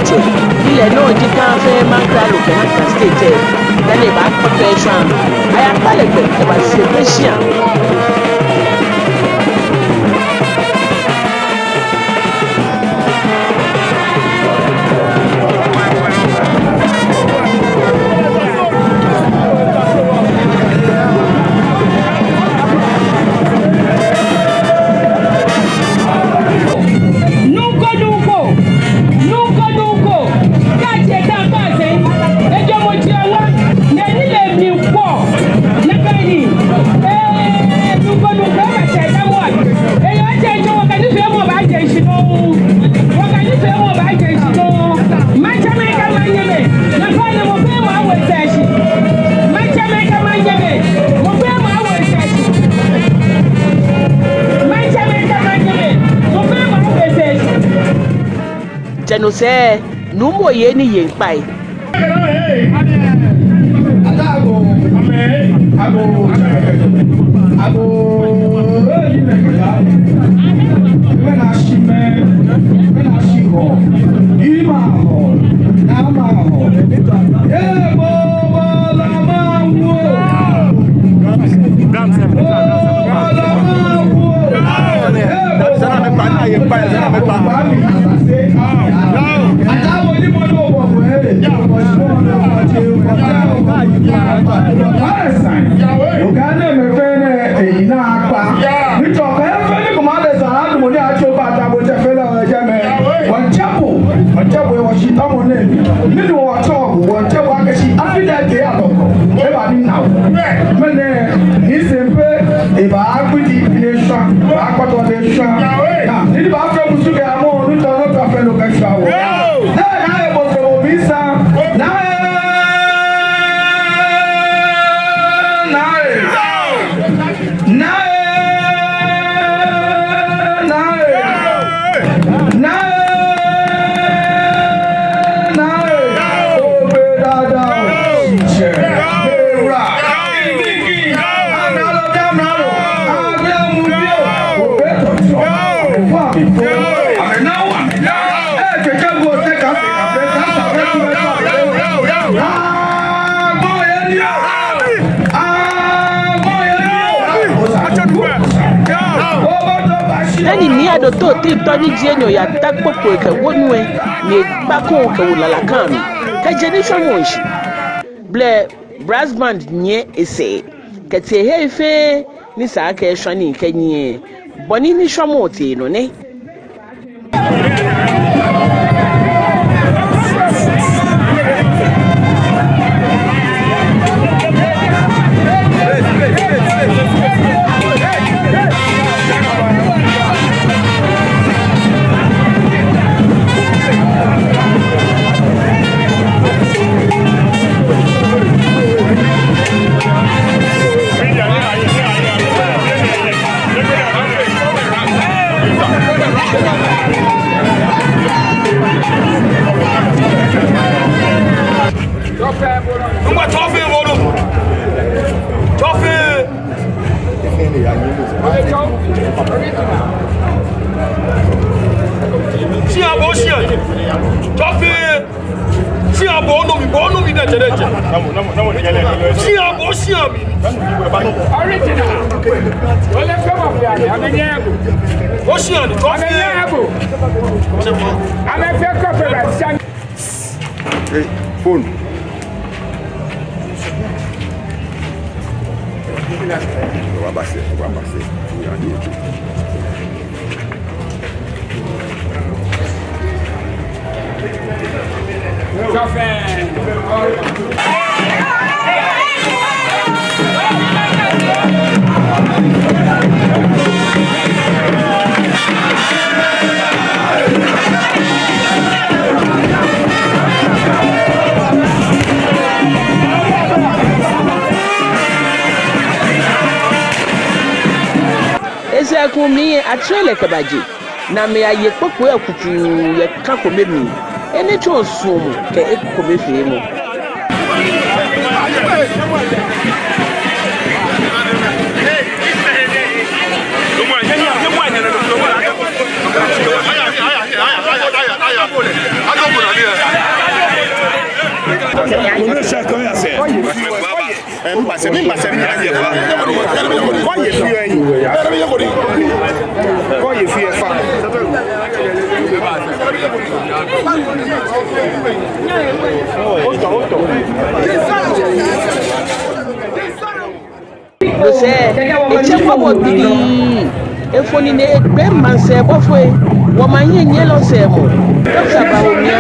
state ile no di kan fe makra lo ke state na le ba protection aya pale pe e ba se patient no say no more ye ni yen pai to ti toni dienyo ya takpopo ke wonwe ni gbako ke wulala kan ka jeni shomo nshi ble brass band nye ese ke te hefe ni sa ka shoni ke nye boni ni shomo ti no ne phone. On va passer. Ese kumi atrele kabaji na me aye popo akutu ye kako memi ene to sumu ke ekko mefe mu I Efoni ne be manse bofwe wo manye nyelo semo dokta bahomia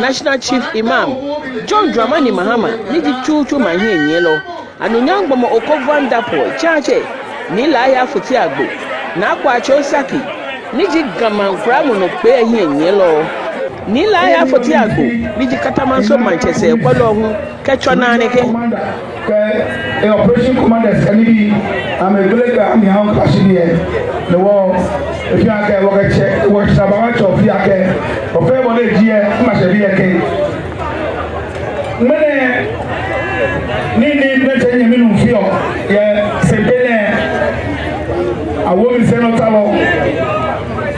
National Chief Imam John Dramani Mahama ni di chuchu manye nyelo anunyangbo mo okovanda po chache ni la ya futi agbo na kwa chosaki ni ji gamankra mo no pe ehie nyelo ni la ya foti ago bi di katamanso Manchester kwalo hu ketcho na ne ke operation commanders ani bi am a village am how clash here the war if you are work check work sabawa cho fi ake o fe mo le ji e ma se bi eke mene ni president mi nu fi o ye Sempe ne awo mi se no talo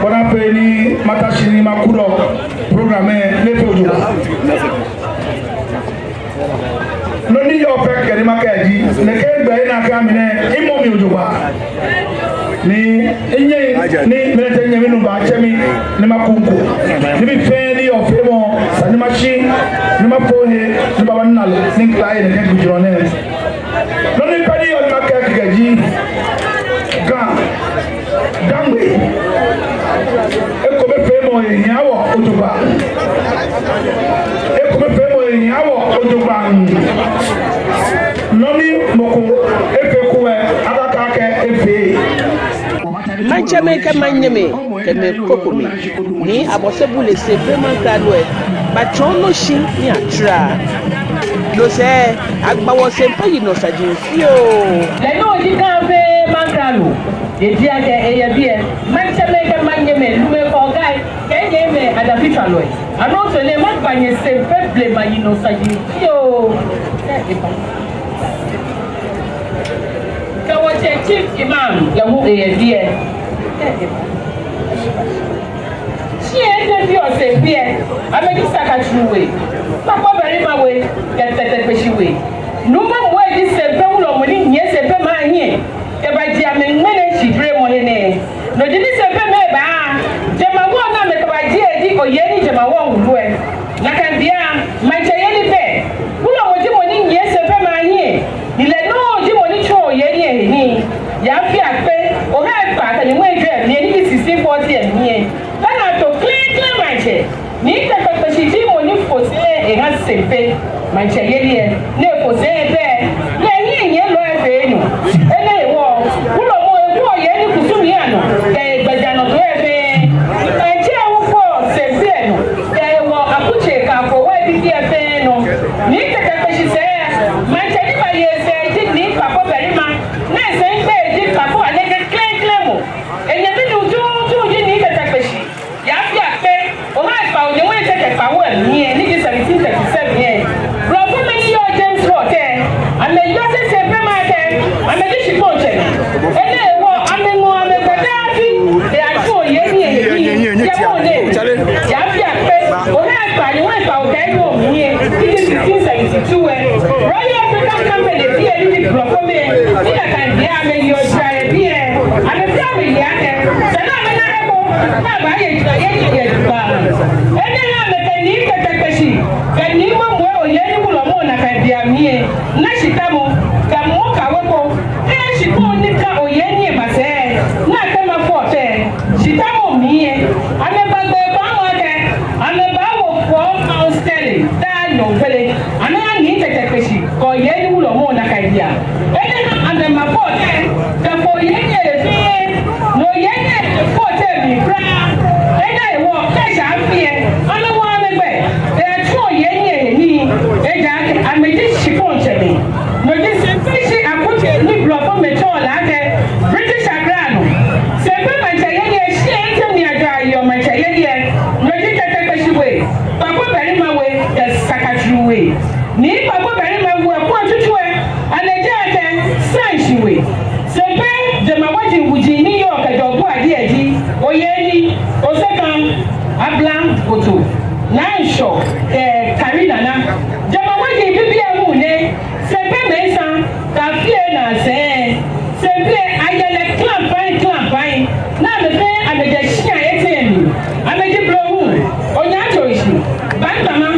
bona pe ni matashini makuro programme ne to jo no ni yo pe kere makaji ne ke gbe na ka mi ne imo mi ojoba ni enye ni milete nyemi no ba chemi ne makunko ni bi fe ni yo fe mo sani machi ni mapohe ni baba nalo ni klai ne ke gujiro ne no ni padi yo makaji gaji ga dangwe ekobe fe mo yawo ojoba ekobe fe mo yawo ojoba nomi moko efe kuwe akaka ke efe mancheme ke manyeme ke me kokumi ni abosebule se vraiment kadwe ba chono shi ni atra lo se agbawo Sempe yi no sajin fio le no di kan fe mankalo e dia ke eye bie mancheme ke manyeme lume ko gai ke nyeme ada fitalo ano so le magbanye Sempe ble ma yi no sajin fio Chief Imam ya mu eye she ende bi o Sempe amedi sakatruwe papa bari ma we ke tete peshiwe numa mo di Sempe ulo mo ni nye Sempe ma hie e ba di amenmene chidre mo hene no di Sempe me ba je ma wo na me ba di edi oye ni je ma wo wulwe na kan bia ma je ye ni be ulo mo di mo ni nye Sempe ma hie ni le no di mo ni cho ye ni ni ya fi ape o ha pa ka ni mo edre ni ni 1640 ni na to clean my che ni te pe si di mo ni fose e ha Sempe my che ye ni ne fose be le yin yen lo e fe nu ele wo ulo mo e wo ye ni kusumi ano ke gbaja no to e fe e che wo fo Sempe no ke wo akuche ka ko wa bi di e fe no ni te pe si se my che ni ba ye se di ni papa beri ma na se be di papa ale ke clean mo enye bi du ju ji ni te pe si ya fi ape o ha pa o de mo te te pa wo ni e ni 1737 ye bro ko me ni o James Rock e ame yo se Sempe ma ke ame di shi po che ele wo ame ngo ame ko da fi e a to ye ni e ya mo ne ya fi ape o ha pa ni wo pa o dai wo ni e ni 1672 e Royal African Company bi e ni bro ko me ni da kan dia ame yo try bi e ame family ya ke se na me na ko na ba ye ye ba ene na me ke ni ke te peshi ke ni mo mo o ye ni bulo mo na ka dia mi na shita mo ka mo ka we ko e shi ko ni ka o ye ni ba se na ka ma fo te shita mo mi ame ba gbe ba mo ke ame ba wo fo pound sterling da no pele ame ni te peshi ko ye ni bulo mo na ka dia ene na ame ma fo te ka fo ye ni e fi no ye ni fo te mi bra ene e wo ka sha fi e ame wo ame gbe e tro ye ni e ni e ja ame di shipon chebe no di Sempe shi akute ni blofo mecho la ke British agrano Sempe ma che ye ni shi ente mi aja yo ma che ye ni no di tete peshi we papa beri ma we e sakatru we ni papa beri ma we ko tutu e ane ja ke sanshi we Sempe de ma waji wuji ni yo abla koto nansho karina na jama waje bibia mu ne sempe mesa kafie na sempe ayele clamp na me fe ameje shia etemi ameje blowu onya choishi bantama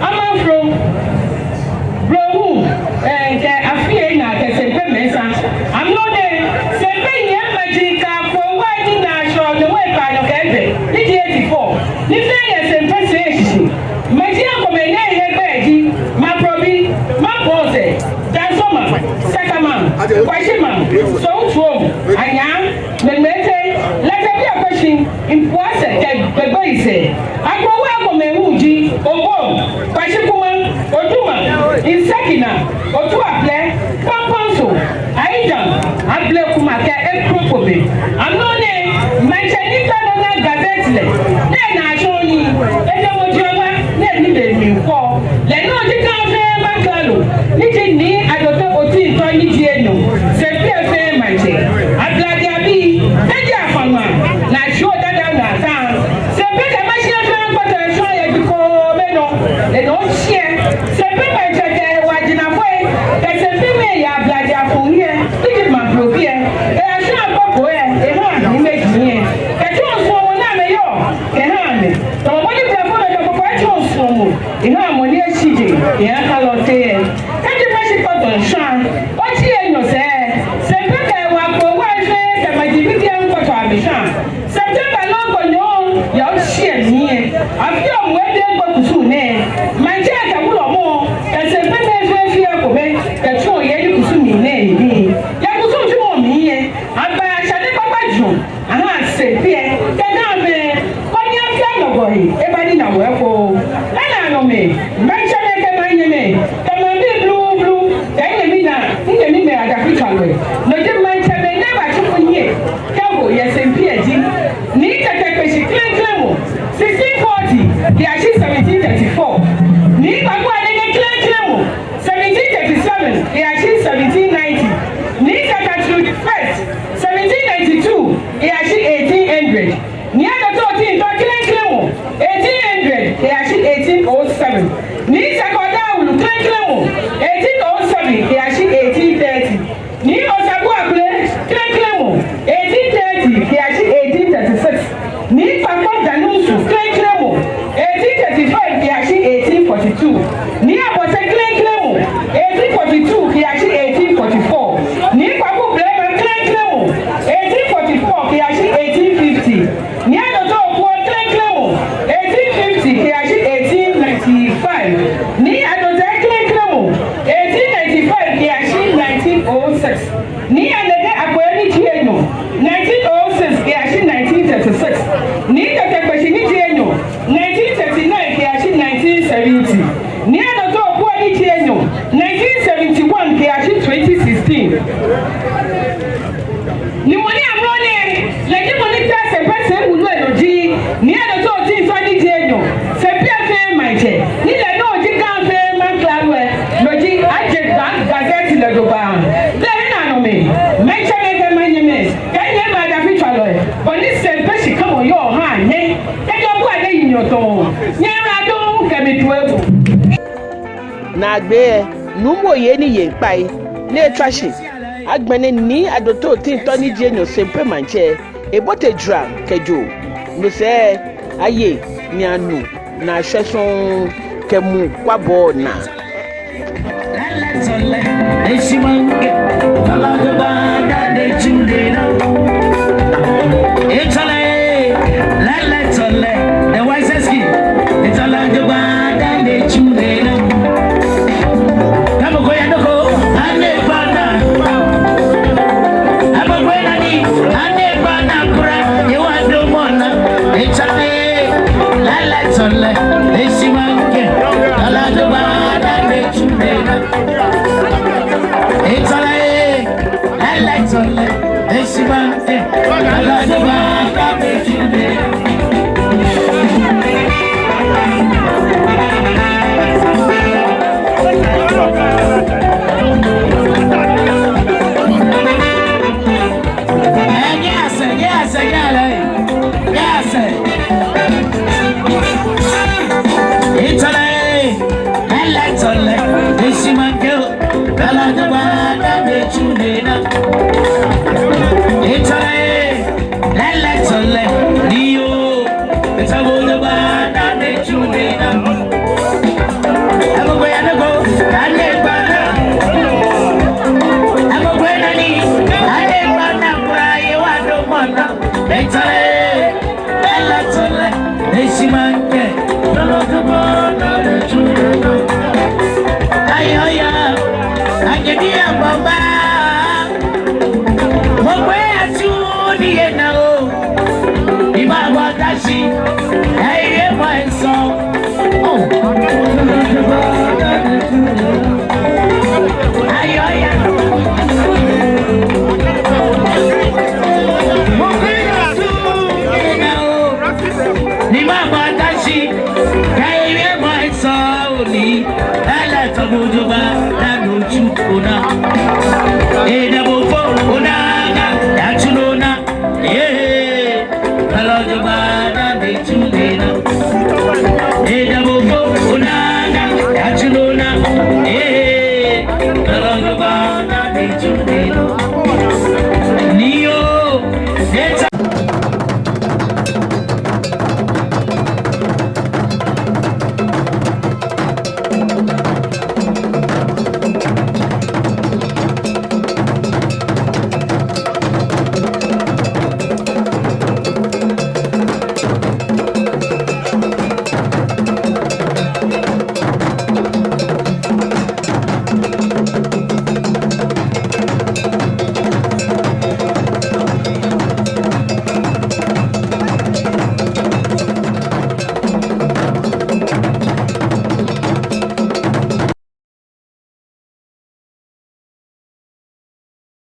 amafro blowu ke afie na ke sempe mesa amnode sempe ye majika for wani na show the way pa no kebe ni 84 ni fe ye sempe se majia ko me ne ye beji ma probi ma pose dansoma sakama kwashima so tuom anya memete lete bi akwashin impoase ke begoise agbowo akomehuji obo kwashikuma oduma insekina otu aple pamponso aidan able kuma ke ekropobe amone manchenita no na gazette le na ashoni edemojioma na ni be mi ko le no di kan fe makalo ni ni adoto oti to ni di enu se pe fe manche ablade abi eji afama na show dada na tan se pe ke machine fe nkoto show ye bi ko meno le no share se pe manche ke wajina fo ke se pe me ya ablade afun ye ni ma probi e show apoko e ha ni meji ye ke to so na me yo ke ha me to mo ni be fo me ko to so mo ha mo ni eshije ya kalote e ke machi koto shan o ti enyo se pe ke wa ko wa se ke maji bi ke nkoto abishan September no go no ya o share ni e afi o mo de ko kusu ne maji aka wulo mo ke se pe me fi ko be ke tu ye ni kusu mi ne ni ya kusu tu mo mi ye aba shade papa ju aha se pe ke na be ko ni afi no go yi e ba ni na wo ko na no me mention ke ma nye me ke ma bi blue ke ni na ni me ada picture we no de man che me na ba chu kunye ke wo ye sempe edi ni keke peshi clean mo 1640 dia shi 1734 ni babu ade clean mo 1737 dia shi 1790 ni kaka through first 1792 dia shi 1800 ni ada to tin to clean mo 1800 dia shi 1807 ni sakoda ulu clean mo 1807 dia shi 1830 ni osabu akule clean mo 1830 dia shi 1836 ni papa danusu clean mo 1835 dia shi 1842 ni abose clean mo 1842 dia shi 1844 ni papu blema clean mo 1844 dia shi 1850 ni adoto okwo clean mo 1850 dia shi 1895 ni adoto clean mo 1895 dia shi 1906 ni anede akoyeni tienyo 1906 dia shi 1936 ni tetepeshi ni tienyo 1939 dia shi 1970 ni adoto okwo ni tienyo 1971 dia shi 2016 ni moni amrone le ni moni ta se pese ulu enoji ni adoto oti so ni tienyo se pia fe maije ni le no ji kan fe man klawe loji aje gazette le do ba le na no me mention ke manye me kan ye ma da picture lo oni se pese kamo yo ha ne ke jo bu ade yin to nye ra do ke mi tu ebu na agbe numo ye ni ye npai le trashi agbene ni adoto tin to ni je no sempe manche ebote dra kejo no se aye ni anu na hweson kemu kwabo na the wisest kid. It's a lot of bad and children. Come go and go, and they banana. I'm a granny, and they banana. You want no more? It's a let's it's a monkey. A lot of bad and children. It's a let's it's a monkey. A lot of bad and children. Yes. Hey,